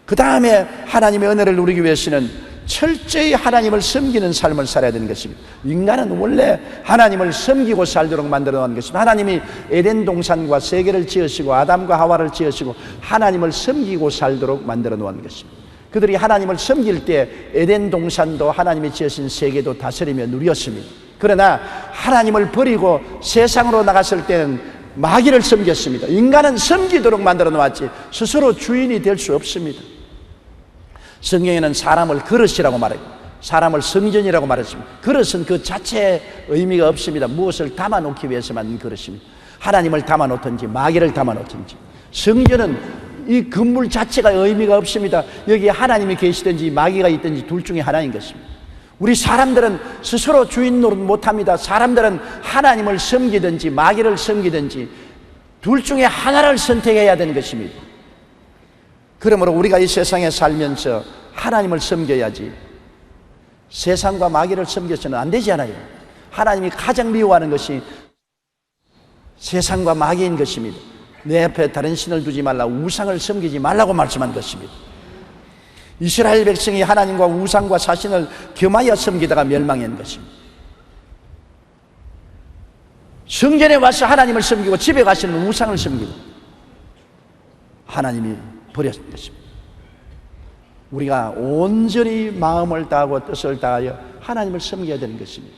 그 다음에 하나님의 은혜를 누리기 위해서는 철저히 하나님을 섬기는 삶을 살아야 되는 것입니다. 인간은 원래 하나님을 섬기고 살도록 만들어 놓은 것입니다. 하나님이 에덴 동산과 세계를 지으시고 아담과 하와를 지으시고 하나님을 섬기고 살도록 만들어 놓은 것입니다. 그들이 하나님을 섬길 때 에덴 동산도 하나님이 지으신 세계도 다스리며 누렸습니다. 그러나 하나님을 버리고 세상으로 나갔을 때는 마귀를 섬겼습니다. 인간은 섬기도록 만들어 놓았지 스스로 주인이 될 수 없습니다. 성경에는 사람을 그릇이라고 말해요. 사람을 성전이라고 말했습니다. 그릇은 그 자체의 의미가 없습니다. 무엇을 담아놓기 위해서 만든 그릇입니다. 하나님을 담아놓든지 마귀를 담아놓든지. 성전은 이 건물 자체가 의미가 없습니다. 여기 하나님이 계시든지 마귀가 있든지 둘 중에 하나인 것입니다. 우리 사람들은 스스로 주인 노릇 못합니다. 사람들은 하나님을 섬기든지 마귀를 섬기든지 둘 중에 하나를 선택해야 되는 것입니다. 그러므로 우리가 이 세상에 살면서 하나님을 섬겨야지 세상과 마귀를 섬겨서는 안 되지 않아요. 하나님이 가장 미워하는 것이 세상과 마귀인 것입니다. 내 앞에 다른 신을 두지 말라, 우상을 섬기지 말라고 말씀한 것입니다. 이스라엘 백성이 하나님과 우상과 사신을 겸하여 섬기다가 멸망한 것입니다. 성전에 와서 하나님을 섬기고 집에 가서는 우상을 섬기고 하나님이 버렸던 것입니다. 우리가 온전히 마음을 다하고 뜻을 다하여 하나님을 섬겨야 되는 것입니다.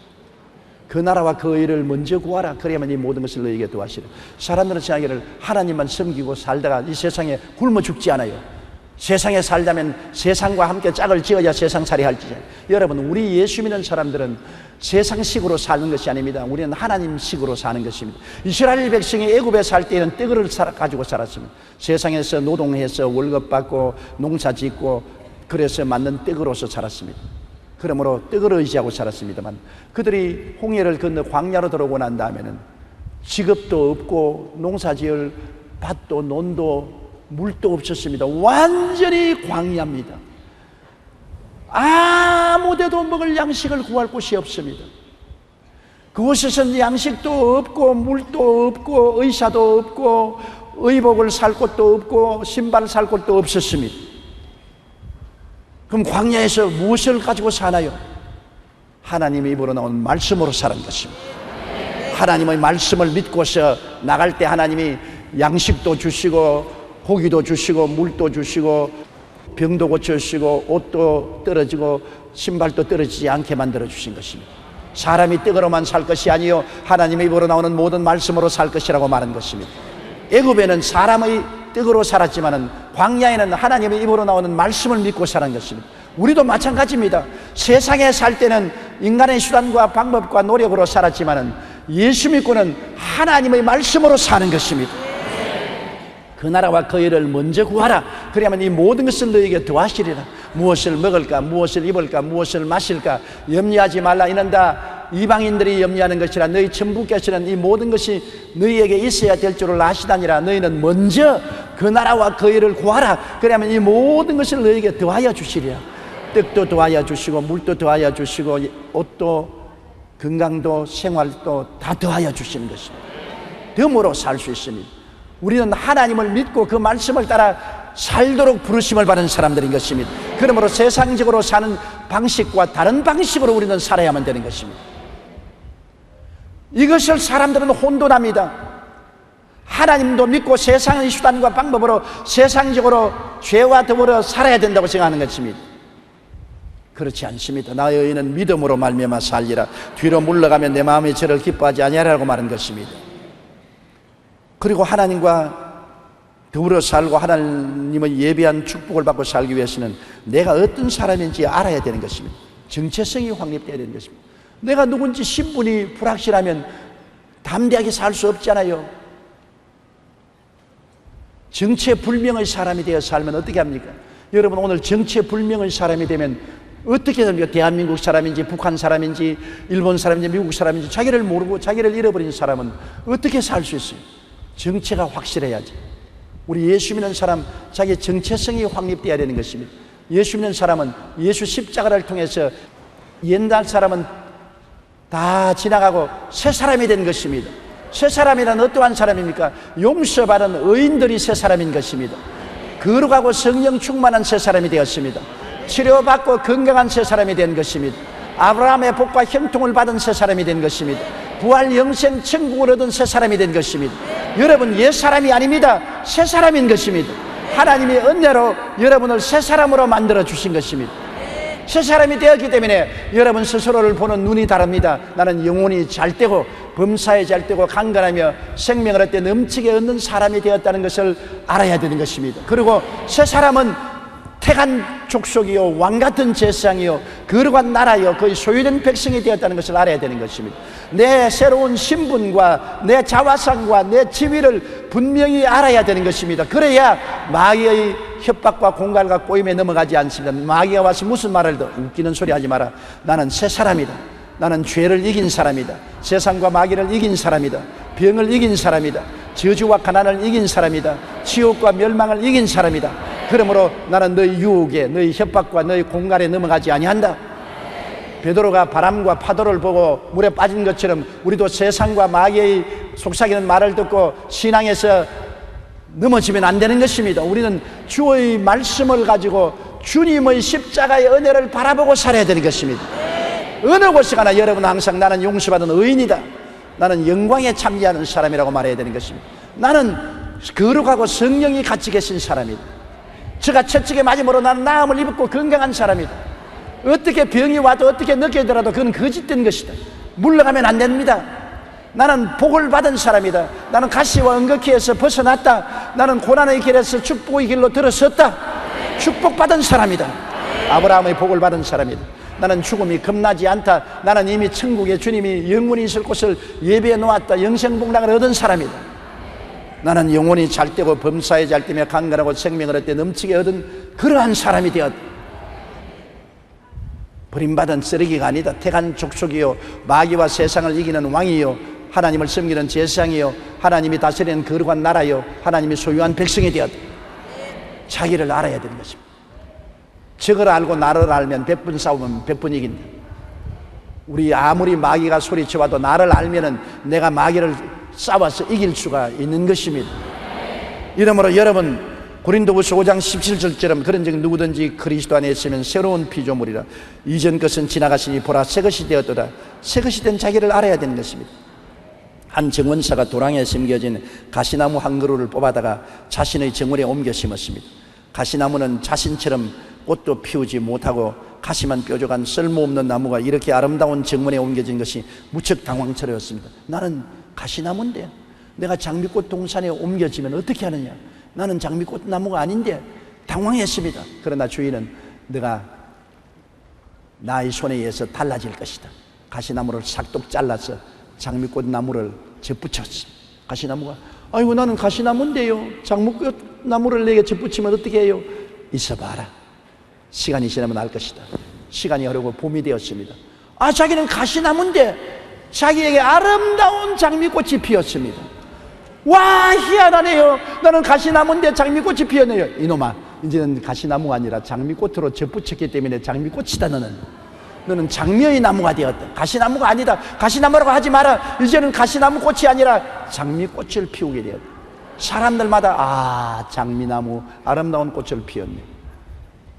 그 나라와 그 의를 먼저 구하라. 그래야만 이 모든 것을 너에게 도와주리라. 사람들은 생각하기를 하나님만 섬기고 살다가 이 세상에 굶어 죽지 않아요. 세상에 살다면 세상과 함께 짝을 지어야 세상살이 할지. 여러분, 우리 예수 믿는 사람들은 세상식으로 사는 것이 아닙니다. 우리는 하나님식으로 사는 것입니다. 이스라엘 백성이 애굽에 살 때는 떡을 가지고 살았습니다. 세상에서 노동해서 월급 받고 농사 짓고 그래서 만든 떡으로서 살았습니다. 그러므로 떡을 의지하고 살았습니다만 그들이 홍해를 건너 광야로 들어오고 난 다음에는 직업도 없고 농사 지을 밭도 논도 물도 없었습니다. 완전히 광야입니다. 아무 데도 먹을 양식을 구할 곳이 없습니다. 그곳에서는 양식도 없고 물도 없고 의사도 없고 의복을 살 곳도 없고 신발을 살 곳도 없었습니다. 그럼 광야에서 무엇을 가지고 사나요? 하나님의 입으로 나온 말씀으로 사는 것입니다. 하나님의 말씀을 믿고서 나갈 때 하나님이 양식도 주시고 고기도 주시고 물도 주시고 병도 고쳐주시고 옷도 떨어지고 신발도 떨어지지 않게 만들어 주신 것입니다. 사람이 떡으로만 살 것이 아니요 하나님의 입으로 나오는 모든 말씀으로 살 것이라고 말한 것입니다. 애굽에는 사람의 떡으로 살았지만은 광야에는 하나님의 입으로 나오는 말씀을 믿고 사는 것입니다. 우리도 마찬가지입니다. 세상에 살 때는 인간의 수단과 방법과 노력으로 살았지만은 예수 믿고는 하나님의 말씀으로 사는 것입니다. 그 나라와 그 일을 먼저 구하라. 그래야만 이 모든 것을 너에게 더하시리라. 무엇을 먹을까, 무엇을 입을까, 무엇을 마실까 염려하지 말라. 이는 다 이방인들이 염려하는 것이라. 너희 천부께서는 이 모든 것이 너희에게 있어야 될 줄을 아시다니라. 너희는 먼저 그 나라와 그 일을 구하라. 그래야만 이 모든 것을 너희에게 더하여 주시리라. 떡도 더하여 주시고 물도 더하여 주시고 옷도 건강도 생활도 다 더하여 주시는 것입니다. 덤으로 살 수 있습니다. 우리는 하나님을 믿고 그 말씀을 따라 살도록 부르심을 받은 사람들인 것입니다. 그러므로 세상적으로 사는 방식과 다른 방식으로 우리는 살아야만 되는 것입니다. 이것을 사람들은 혼돈합니다. 하나님도 믿고 세상의 수단과 방법으로 세상적으로 죄와 더불어 살아야 된다고 생각하는 것입니다. 그렇지 않습니다. 나의 의인은 믿음으로 말미암아 살리라. 뒤로 물러가면 내 마음이 저를 기뻐하지 아니하리라고 말한 것입니다. 그리고 하나님과 더불어 살고 하나님의 예비한 축복을 받고 살기 위해서는 내가 어떤 사람인지 알아야 되는 것입니다. 정체성이 확립되어야 되는 것입니다. 내가 누군지 신분이 불확실하면 담대하게 살 수 없잖아요. 정체불명의 사람이 되어 살면 어떻게 합니까? 여러분, 오늘 정체불명의 사람이 되면 어떻게 됩니까? 대한민국 사람인지 북한 사람인지 일본 사람인지 미국 사람인지 자기를 모르고 자기를 잃어버린 사람은 어떻게 살 수 있어요? 정체가 확실해야지. 우리 예수 믿는 사람, 자기 정체성이 확립되어야 되는 것입니다. 예수 믿는 사람은 예수 십자가를 통해서 옛날 사람은 다 지나가고 새 사람이 된 것입니다. 새 사람이란 어떠한 사람입니까? 용서받은 의인들이 새 사람인 것입니다. 거룩하고 성령 충만한 새 사람이 되었습니다. 치료받고 건강한 새 사람이 된 것입니다. 아브라함의 복과 형통을 받은 새 사람이 된 것입니다. 부활 영생 천국을 얻은 새 사람이 된 것입니다. 여러분, 옛 사람이 아닙니다. 새 사람인 것입니다. 하나님이 은혜로 여러분을 새 사람으로 만들어 주신 것입니다. 새 사람이 되었기 때문에 여러분 스스로를 보는 눈이 다릅니다. 나는 영혼이 잘되고 범사에 잘되고 강건하며 생명을 얻되 넘치게 얻는 사람이 되었다는 것을 알아야 되는 것입니다. 그리고 새 사람은 택한 족속이요 왕같은 제사장이요 거룩한 나라요 그의 소유된 백성이 되었다는 것을 알아야 되는 것입니다. 내 새로운 신분과 내 자화상과 내 지위를 분명히 알아야 되는 것입니다. 그래야 마귀의 협박과 공갈과 꼬임에 넘어가지 않습니다. 마귀가 와서 무슨 말을 더 웃기는 소리 하지 마라. 나는 새 사람이다. 나는 죄를 이긴 사람이다. 세상과 마귀를 이긴 사람이다. 병을 이긴 사람이다. 저주와 가난을 이긴 사람이다. 지옥과 멸망을 이긴 사람이다. 그러므로 나는 너희 유혹에, 너희 협박과 너희 공갈에 넘어가지 아니한다. 베드로가 바람과 파도를 보고 물에 빠진 것처럼 우리도 세상과 마귀의 속삭이는 말을 듣고 신앙에서 넘어지면 안 되는 것입니다. 우리는 주의 말씀을 가지고 주님의 십자가의 은혜를 바라보고 살아야 되는 것입니다. 어느 곳에 가나 여러분 항상 나는 용서받은 의인이다. 나는 영광에 참여하는 사람이라고 말해야 되는 것입니다. 나는 거룩하고 성령이 같이 계신 사람이다. 저가 채찍에 맞음으로 나는 나음을 입었고 건강한 사람이다. 어떻게 병이 와도 어떻게 느끼더라도 그건 거짓된 것이다. 물러가면 안 됩니다. 나는 복을 받은 사람이다. 나는 가시와 은거키에서 벗어났다. 나는 고난의 길에서 축복의 길로 들어섰다. 축복받은 사람이다. 아브라함의 복을 받은 사람이다. 나는 죽음이 겁나지 않다. 나는 이미 천국에 주님이 영원히 있을 곳을 예비해 놓았다. 영생복락을 얻은 사람이다. 나는 영혼이 잘되고 범사에 잘되며 강건하고 생명을 얻되 넘치게 얻은 그러한 사람이 되었다. 버림받은 쓰레기가 아니다. 택한 족속이요 마귀와 세상을 이기는 왕이요 하나님을 섬기는 제사장이요 하나님이 다스리는 거룩한 나라요 하나님이 소유한 백성이 되었다. 자기를 알아야 되는 것입니다. 저걸 알고 나를 알면 100분 싸우면 100분 이긴다. 우리 아무리 마귀가 소리쳐와도 나를 알면은 내가 마귀를 싸워서 이길 수가 있는 것입니다. 이러므로 여러분 고린도후서 5장 17절처럼 그런즉 누구든지 그리스도 안에 있으면 새로운 피조물이라. 이전 것은 지나갔으니 보라 새 것이 되었도다. 새 것이 된 자기를 알아야 되는 것입니다. 한 정원사가 도랑에 심겨진 가시나무 한 그루를 뽑아다가 자신의 정원에 옮겨 심었습니다. 가시나무는 자신처럼 꽃도 피우지 못하고 가시만 뾰족한 쓸모없는 나무가 이렇게 아름다운 정원에 옮겨진 것이 무척 당황스러웠습니다. 나는 가시나무인데 내가 장미꽃 동산에 옮겨지면 어떻게 하느냐. 나는 장미꽃 나무가 아닌데 당황했습니다. 그러나 주인은 내가 나의 손에 의해서 달라질 것이다. 가시나무를 싹둑 잘라서 장미꽃 나무를 접붙였습니다. 가시나무가 아이고 나는 가시나무인데요. 장미꽃 나무를 내게 접붙이면 어떻게 해요? 있어봐라. 시간이 지나면 알 것이다. 시간이 흐르고 봄이 되었습니다. 아 자기는 가시나무인데 자기에게 아름다운 장미꽃이 피었습니다. 와 희한하네요. 나는 가시나무인데 장미꽃이 피었네요. 이놈아 이제는 가시나무가 아니라 장미꽃으로 접붙였기 때문에 장미꽃이다. 너는 장미의 나무가 되었다. 가시나무가 아니다. 가시나무라고 하지 마라. 이제는 가시나무 꽃이 아니라 장미꽃을 피우게 되었다. 사람들마다 장미나무 아름다운 꽃을 피웠네.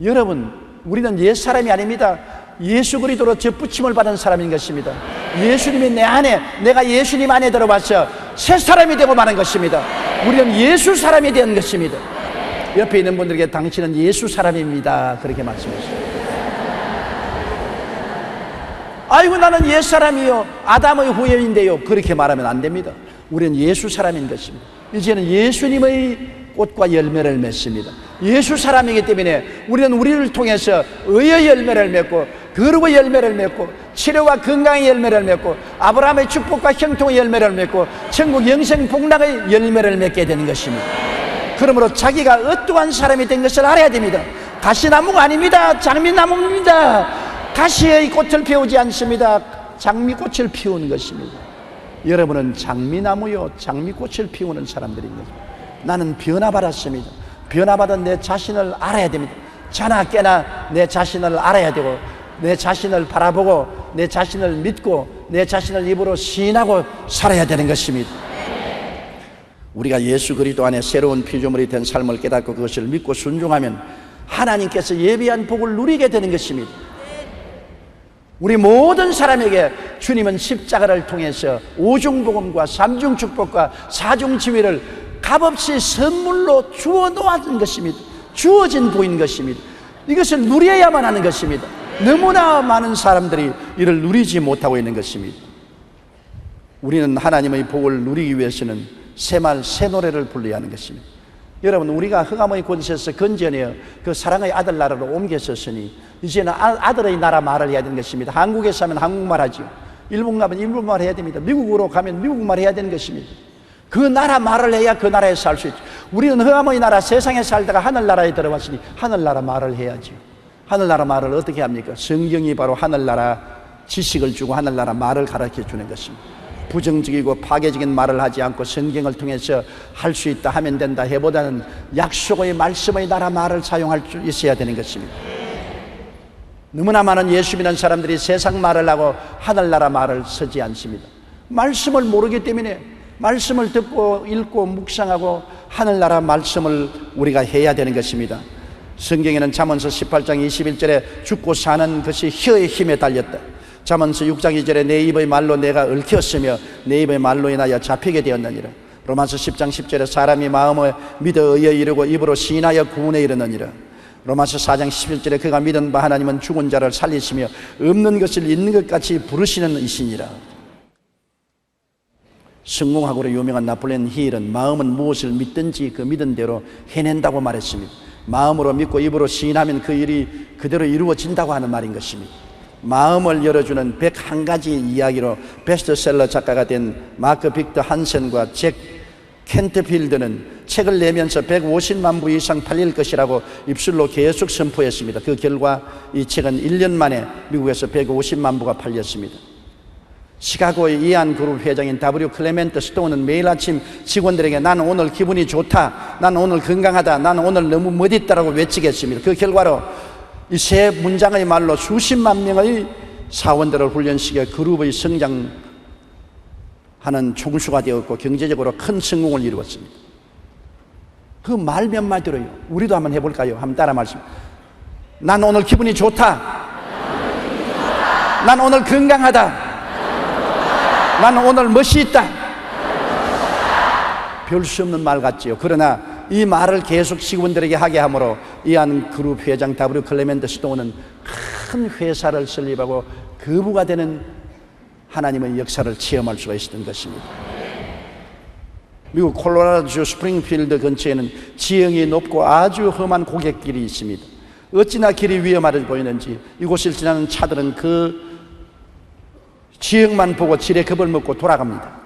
여러분, 우리는 옛사람이 아닙니다. 예수 그리스도로 접붙임을 받은 사람인 것입니다. 예수님이 내 안에, 내가 예수님 안에 들어와서 새 사람이 되고 마는 것입니다. 우리는 예수 사람이 된 것입니다. 옆에 있는 분들에게 당신은 예수 사람입니다, 그렇게 말씀하십시오. 아이고, 나는 옛사람이요, 아담의 후예인데요, 그렇게 말하면 안 됩니다. 우리는 예수 사람인 것입니다. 이제는 예수님의 꽃과 열매를 맺습니다. 예수 사람이기 때문에 우리는 우리를 통해서 의의 열매를 맺고, 거룩의 열매를 맺고, 치료와 건강의 열매를 맺고, 아브라함의 축복과 형통의 열매를 맺고, 천국 영생 복락의 열매를 맺게 되는 것입니다. 그러므로 자기가 어떠한 사람이 된 것을 알아야 됩니다. 가시나무가 아닙니다. 장미나무입니다. 가시의 꽃을 피우지 않습니다. 장미꽃을 피우는 것입니다. 여러분은 장미나무요, 장미꽃을 피우는 사람들인 거죠. 나는 변화받았습니다. 변화받은 내 자신을 알아야 됩니다. 자나 깨나 내 자신을 알아야 되고, 내 자신을 바라보고, 내 자신을 믿고, 내 자신을 입으로 시인하고 살아야 되는 것입니다. 우리가 예수 그리스도 안에 새로운 피조물이 된 삶을 깨닫고 그것을 믿고 순종하면 하나님께서 예비한 복을 누리게 되는 것입니다. 우리 모든 사람에게 주님은 십자가를 통해서 오중복음과 삼중축복과 사중지위를 값없이 선물로 주어 놓은 것입니다. 주어진 복인 것입니다. 이것을 누려야만 하는 것입니다. 너무나 많은 사람들이 이를 누리지 못하고 있는 것입니다. 우리는 하나님의 복을 누리기 위해서는 새말 새 노래를 불러야 하는 것입니다. 여러분, 우리가 흑암의 곳에서 건져내어 그 사랑의 아들 나라로 옮겼었으니 이제는 아들의 나라 말을 해야 되는 것입니다. 한국에서 하면 한국말 하죠. 일본 가면 일본말 해야 됩니다. 미국으로 가면 미국말 해야 되는 것입니다. 그 나라 말을 해야 그 나라에 살 수 있죠. 우리는 흑암의 나라 세상에 살다가 하늘나라에 들어왔으니 하늘나라 말을 해야죠. 하늘나라 말을 어떻게 합니까? 성경이 바로 하늘나라 지식을 주고 하늘나라 말을 가르쳐 주는 것입니다. 부정적이고 파괴적인 말을 하지 않고 성경을 통해서 할 수 있다 하면 된다 해보다는 약속의 말씀의 나라 말을 사용할 수 있어야 되는 것입니다. 너무나 많은 예수 믿는 사람들이 세상 말을 하고 하늘나라 말을 쓰지 않습니다. 말씀을 모르기 때문에 말씀을 듣고 읽고 묵상하고 하늘나라 말씀을 우리가 해야 되는 것입니다. 성경에는 잠언서 18장 21절에 죽고 사는 것이 혀의 힘에 달렸다. 잠언서 6장 2절에 내 입의 말로 내가 얽혔으며 내 입의 말로 인하여 잡히게 되었느니라. 로마서 10장 10절에 사람이 마음에 믿어 의에 이르고 입으로 시인하여 구원에 이르느니라. 로마서 4장 11절에 그가 믿은 바 하나님은 죽은 자를 살리시며 없는 것을 있는 것 같이 부르시는 이시니라. 성공학으로 유명한 나폴레옹 힐은 마음은 무엇을 믿든지 그 믿은 대로 해낸다고 말했습니다. 마음으로 믿고 입으로 시인하면 그 일이 그대로 이루어진다고 하는 말인 것입니다. 마음을 열어주는 101가지 이야기로 베스트셀러 작가가 된 마크 빅터 한센과 잭 켄트필드는 책을 내면서 150만 부 이상 팔릴 것이라고 입술로 계속 선포했습니다. 그 결과 이 책은 1년 만에 미국에서 150만 부가 팔렸습니다. 시카고의 이안 그룹 회장인 W 클레멘트 스톤은 매일 아침 직원들에게 나는 오늘 기분이 좋다, 나는 오늘 건강하다, 나는 오늘 너무 멋있다라고 외치겠습니다. 그 결과로 이 세 문장의 말로 수십만 명의 사원들을 훈련시켜 그룹의 성장하는 총수가 되었고 경제적으로 큰 성공을 이루었습니다. 그 말 몇 마디로요. 우리도 한번 해볼까요? 한번 따라 말씀. 난 오늘 기분이 좋다. 난 오늘 건강하다. 난 오늘 멋이 있다. 별 수 없는 말 같지요. 그러나 이 말을 계속 직원들에게 하게 하므로 이안 그룹 회장 W 클레멘트 스톤은 큰 회사를 설립하고 거부가 되는 하나님의 역사를 체험할 수가 있었던 것입니다. 미국 콜로라도주 스프링필드 근처에는 지형이 높고 아주 험한 고갯길이 있습니다. 어찌나 길이 위험하게 보이는지 이곳을 지나는 차들은 그 지형만 보고 지레 겁을 먹고 돌아갑니다.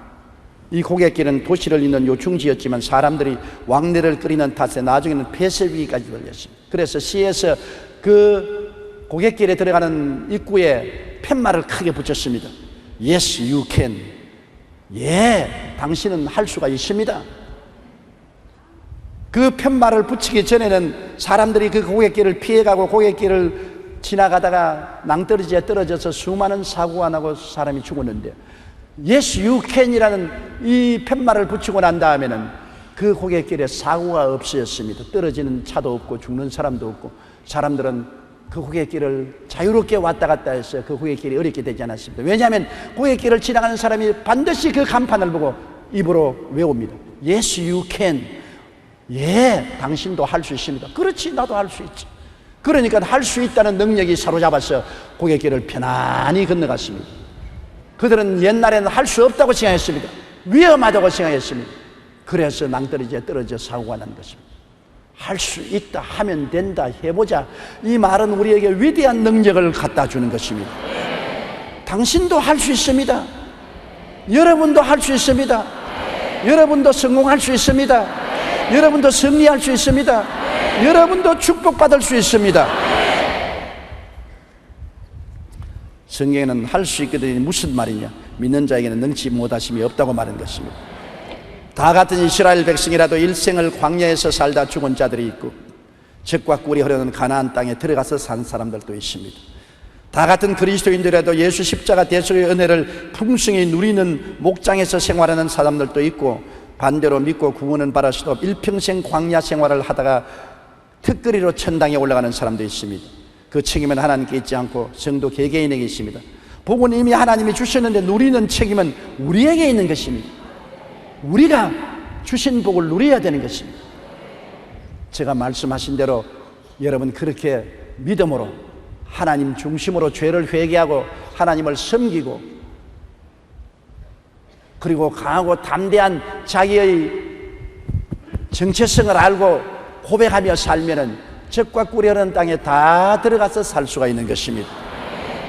이 고갯길은 도시를 잇는 요충지였지만 사람들이 왕래를 끓이는 탓에 나중에는 폐쇄위기까지 걸렸습니다. 그래서 시에서 그 고갯길에 들어가는 입구에 팻말을 크게 붙였습니다. Yes, you can. 예, 당신은 할 수가 있습니다. 그 팻말을 붙이기 전에는 사람들이 그 고갯길을 피해가고 고갯길을 지나가다가 낭떠러지에 떨어져서 수많은 사고가 나고 사람이 죽었는데 Yes, you can이라는 이 팻말을 붙이고 난 다음에는 그 고갯길에 사고가 없어졌습니다. 떨어지는 차도 없고 죽는 사람도 없고 사람들은 그 고갯길을 자유롭게 왔다 갔다 했어요. 그 고갯길이 어렵게 되지 않았습니다. 왜냐하면 고갯길을 지나가는 사람이 반드시 그 간판을 보고 입으로 외웁니다. Yes, you can. 예, 당신도 할 수 있습니다. 그렇지, 나도 할 수 있지. 그러니까 할 수 있다는 능력이 사로잡아서 고갯길을 편안히 건너갔습니다. 그들은 옛날에는 할 수 없다고 생각했습니다. 위험하다고 생각했습니다. 그래서 낭떠러지에 떨어져 사고가 난 것입니다. 할 수 있다, 하면 된다, 해보자. 이 말은 우리에게 위대한 능력을 갖다 주는 것입니다. 당신도 할 수 있습니다. 여러분도 할 수 있습니다. 여러분도 성공할 수 있습니다. 여러분도 승리할 수 있습니다. 여러분도 축복받을 수 있습니다. 성경에는 할 수 있거든요. 무슨 말이냐? 믿는 자에게는 능치 못하심이 없다고 말한 것입니다. 다 같은 이스라엘 백성이라도 일생을 광야에서 살다 죽은 자들이 있고 젖과 꿀이 흐르는 가나안 땅에 들어가서 산 사람들도 있습니다. 다 같은 그리스도인들에도 예수 십자가 대속의 은혜를 풍성히 누리는 목장에서 생활하는 사람들도 있고 반대로 믿고 구원은 받았어도 일평생 광야 생활을 하다가 특거리로 천당에 올라가는 사람도 있습니다. 그 책임은 하나님께 있지 않고 성도 개개인에게 있습니다. 복은 이미 하나님이 주셨는데 누리는 책임은 우리에게 있는 것입니다. 우리가 주신 복을 누려야 되는 것입니다. 제가 말씀하신 대로 여러분 그렇게 믿음으로 하나님 중심으로 죄를 회개하고 하나님을 섬기고 그리고 강하고 담대한 자기의 정체성을 알고 고백하며 살면은 젖과 꿀이 흐르는 땅에 다 들어가서 살 수가 있는 것입니다.